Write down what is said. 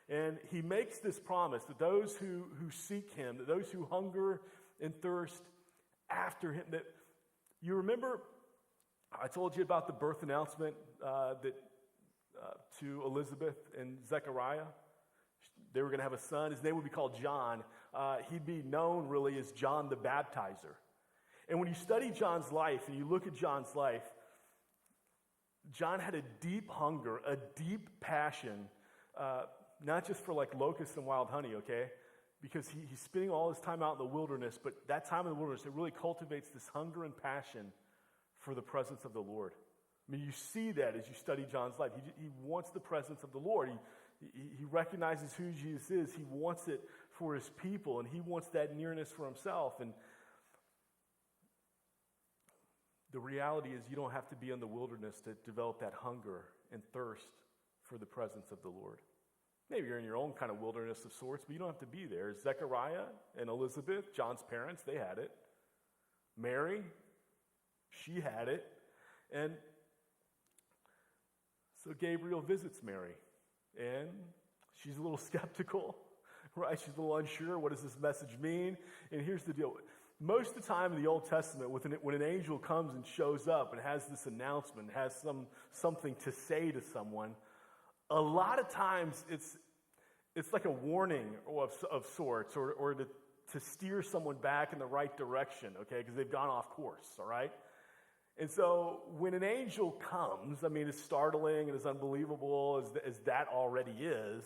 And he makes this promise that those who seek him, that those who hunger and thirst after him, that you remember I told you about the birth announcement to Elizabeth and Zechariah. They were going to have a son. His name would be called John. He'd be known really as John the Baptizer. And when you study John's life and you look at John's life, John had a deep hunger, a deep passion, not just for like locusts and wild honey, okay? Because he's spending all his time out in the wilderness, but that time in the wilderness, it really cultivates this hunger and passion for the presence of the Lord. I mean, you see that as you study John's life. He wants the presence of the Lord. He recognizes who Jesus is. He wants it for his people, and he wants that nearness for himself. And the reality is you don't have to be in the wilderness to develop that hunger and thirst for the presence of the Lord. Maybe you're in your own kind of wilderness of sorts, but you don't have to be there. Zechariah and Elizabeth, John's parents, they had it. Mary, she had it. And so Gabriel visits Mary, and she's a little skeptical, right? She's a little unsure. What does this message mean? And here's the deal. Most of the time in the Old Testament, when an angel comes and shows up and has this announcement, has something to say to someone, a lot of times it's like a warning of sorts, or to steer someone back in the right direction, okay, because they've gone off course, all right? And so when an angel comes, I mean, as startling and as unbelievable as that already is,